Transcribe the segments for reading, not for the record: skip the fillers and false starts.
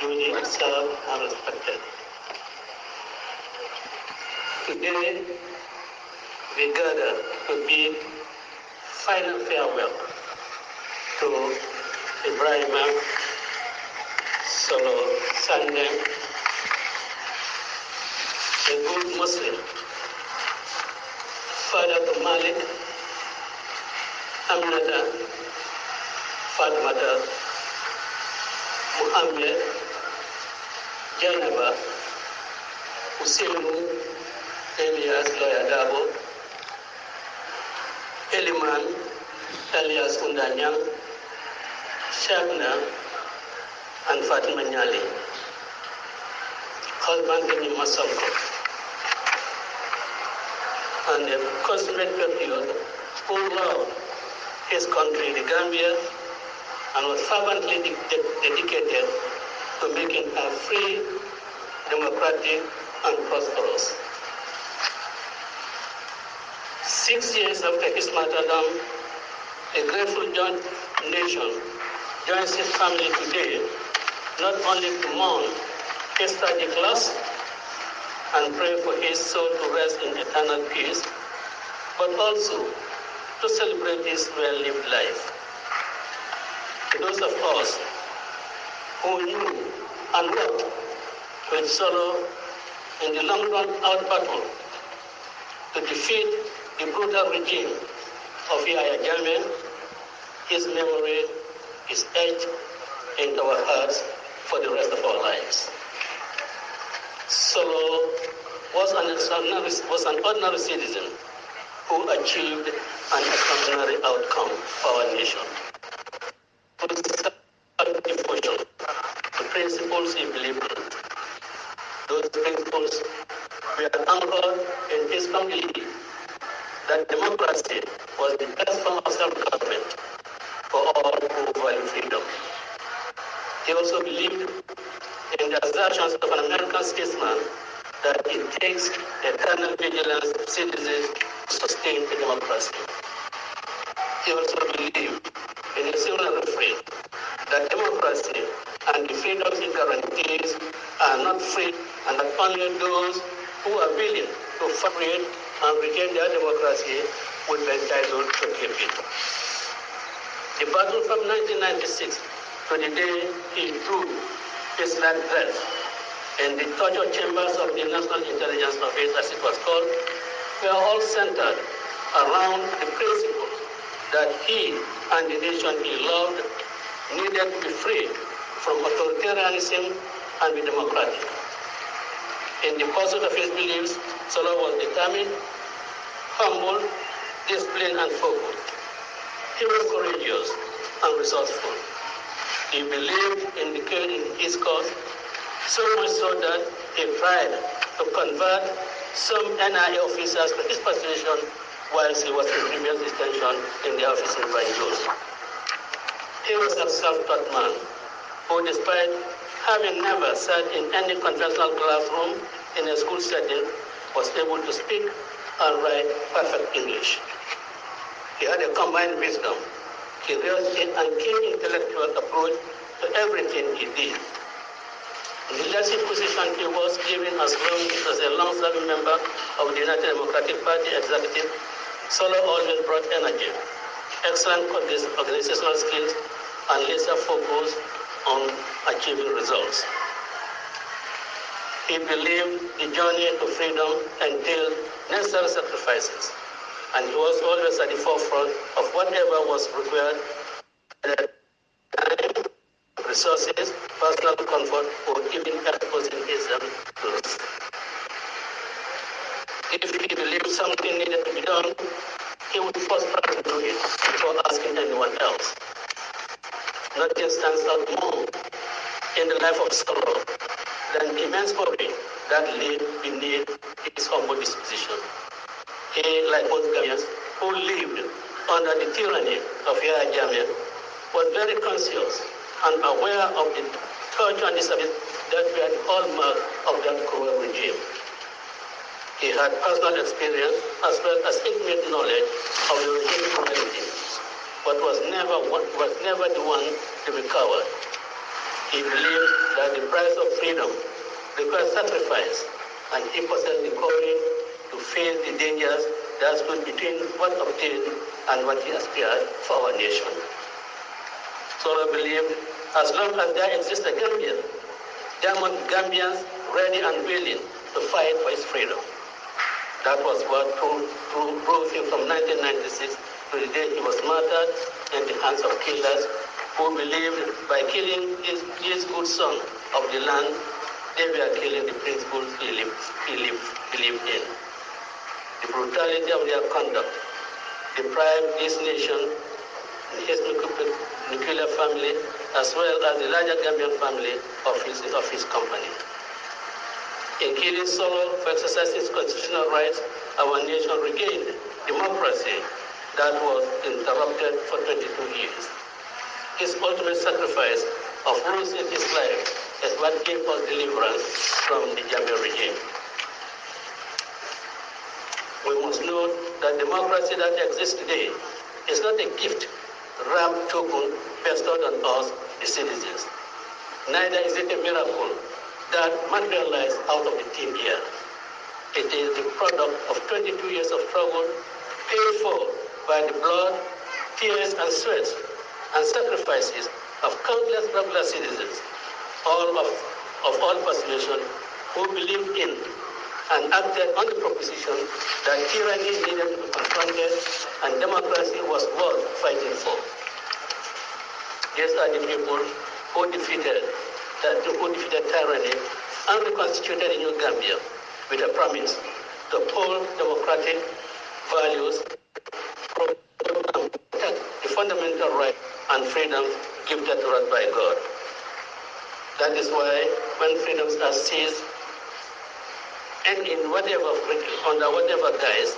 duly observed and respected. Today, we gather to bid final farewell to Ibrahima Solo Sandeng, a good Muslim, father to Malik, Aminata, Fatmata, Muhammad, Jainaba, Ousainou, alias Lawyer Darboe, Eliman, alias Undanyang, Shagna, and Fatima Nyali, husband to Masonko, and a consummate patriot who loved his country, the Gambia, and was fervently dedicated to making her free, democratic, and prosperous. 6 years after his martyrdom, a grateful nation joins his family today, not only to mourn his tragic loss and pray for his soul to rest in eternal peace, but also to celebrate his well-lived life. To those of us who knew and worked with Solo in the long run-out battle to defeat the brutal regime of Yahya Jammeh, his memory is etched into our hearts for the rest of our lives. Solo was an ordinary citizen who achieved an extraordinary outcome for our nation. Through devotion to principles he believed in. Those principles were anchored in his belief that democracy was the best form of self-government for all who value freedom. He also believed in the assertions of an American statesman that it takes eternal vigilance of citizens to sustain the democracy. He also believed in a similar refrain that democracy and the freedoms it guarantees are not free, and that only those who are willing to fight and regain their democracy would be entitled to keep it. The battle from 1996 to the day he drew his last breath in the torture chambers of the National Intelligence Office, as it was called, were all centered around the principle that he and the nation he loved needed to be free from authoritarianism and be democratic. In the pursuit of his beliefs, Solo was determined, humble, disciplined, and focused. He was courageous and resourceful. He believed in his cause, so much so that he tried to convert some NIA officers to his persuasion whilst he was in previous detention in the office in Banjul. He was a self-taught man who, despite having never sat in any conventional classroom in a school setting, was able to speak and write perfect English. He had a combined wisdom, curiosity, and keen intellectual approach to everything he did. In the leadership position he was given as a long-serving member of the United Democratic Party executive, Solo always brought energy, excellent organizational skills, and laser focus on achieving results. He believed the journey to freedom entailed necessary sacrifices, and he was always at the forefront of whatever was required, time, resources, personal comfort, or even exposing himself to risk. If he believed something needed to be done, he would first try to do it before asking anyone else. Nothing stands out more in the life of Solo than the immense courage that lay beneath his humble disposition. He, like most Gambians who lived under the tyranny of Yahya Jammeh, was very conscious and aware of the torture and disability that were the hallmark of that cruel regime. He had personal experience as well as intimate knowledge of the regime's cruelty, but was never the one to be cowed. He believed that the price of freedom requires sacrifice, and he possessed the courage to face the dangers that stood between what obtained and what he aspired for our nation. So I believe as long as there exists a Gambia, there must be Gambians ready and willing to fight for his freedom. That was what drove him from 1996 to the day he was murdered in the hands of killers who believed by killing this good son of the land, they were killing the principles he believed in. The brutality of their conduct deprived this nation, his nuclear family, as well as the larger Gambian family of his company. In killing Solo for exercising his constitutional rights, our nation regained democracy that was interrupted for 22 years. His ultimate sacrifice of losing his life is what gave us deliverance from the Gambian regime. We must note that democracy that exists today is not a gift, wrapped token bestowed on us, the citizens. Neither is it a miracle that materialized out of the thin air. It is the product of 22 years of struggle, paid for by the blood, tears, and sweat, and sacrifices of countless regular citizens, all of all persuasion, who believed in and acted on the proposition that tyranny needed to be confronted and democracy was worth fighting for. These are the people who defeated tyranny and reconstituted a new Gambia with a promise to uphold democratic values, protect the fundamental rights and freedoms given to us by God. That is why when freedoms are seized, and in under whatever guise,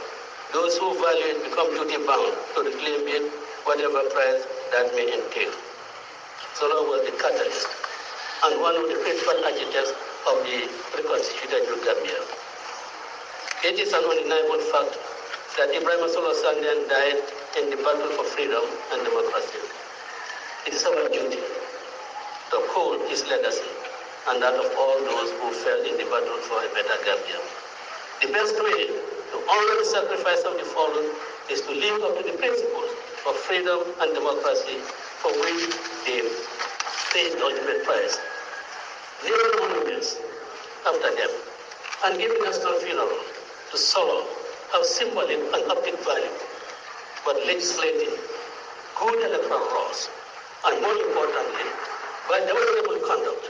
those who value it become duty-bound to reclaim it, whatever price that may entail. Solo was the catalyst and one of the principal architects of the reconstituted New Gambia. It is an undeniable fact that Ibrahim Solo Sandeng died in the battle for freedom and democracy. It is our duty to uphold his legacy and that of all those who fell in the battle for a better Gambia. The best way to honor the sacrifice of the fallen is to live up to the principles of freedom and democracy for which they paid the ultimate price. Naming monuments after them and giving national funeral to Solo have symbolic and optic value, but legislating good electoral laws and more importantly, by honorable conduct,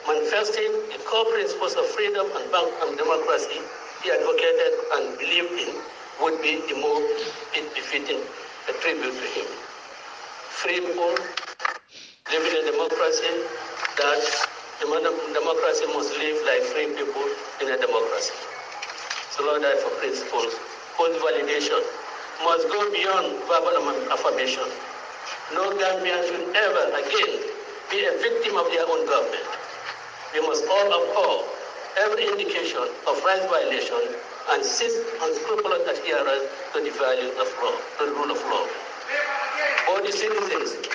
manifesting the core principles of freedom and democracy he advocated and believed in would be the more befitting a tribute to him. Free people live in a democracy that democracy must live like free people in a democracy. So Lord, I for principles, whose validation must go beyond verbal affirmation. No Gambian should ever again be a victim of their own government. We must all abhor every indication of rights violation and cease unscrupulous adherence to the values of law, to the rule of law. Both the citizens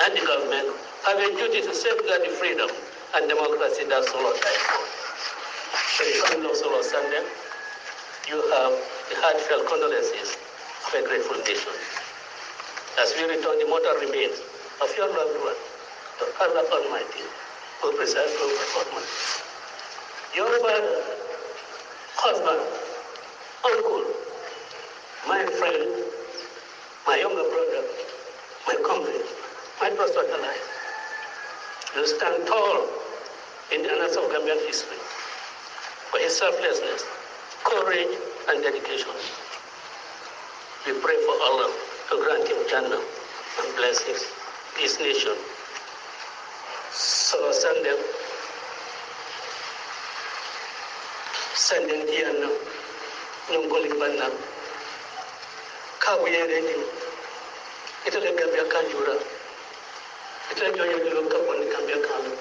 and the government have a duty to safeguard the freedom and democracy that Solo died for. For the family of Solo Sandeng, you have the heartfelt condolences of a grateful nation. As we return the mortal remains of your loved one, to Allah Almighty, who presides over Almighty. Your father, husband, uncle, my friend, my younger brother, my company, my trusted ally, you stand tall in the annals of Gambian history for his selflessness, courage, and dedication. We pray for Allah to grant him Jannah and blessings this nation. So send them Diana, Nungolimbana, Kawiri, it'll Gambia Kanjura, it'll look up on the Gambia Kanu.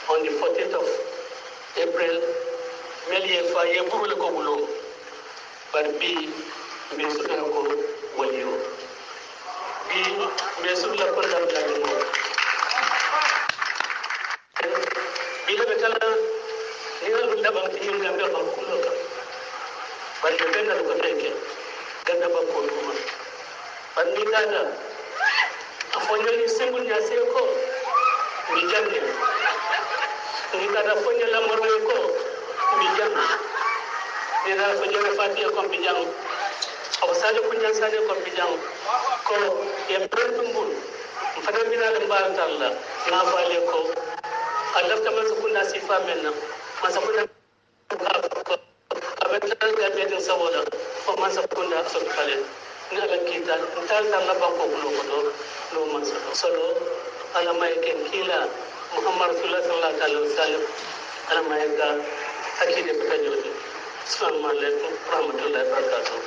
On the 14th of April, Melie Faye Burulo, but be Mesuko Walio. Be Mesula Kodam. nyambul nya se ko mi janne ni kada fonya la morwe ko mi janne ni na fonya la fatiya ko mi janne aw sade kunyan sade ko mi janne ko ya bertumbul fada bina le mbantalla na fale ko Allah ta masa kunna sifa menna masa kunna abetan ga bedin saboda ko masa kunna so kale ni ala kita tal la banko kulo ko no masa solo ala mai ken kila Muhammad sallallahu alaihi wasallam ala mai ga akide ta jodi assalamu alaikum warahmatullahi wabarakatuh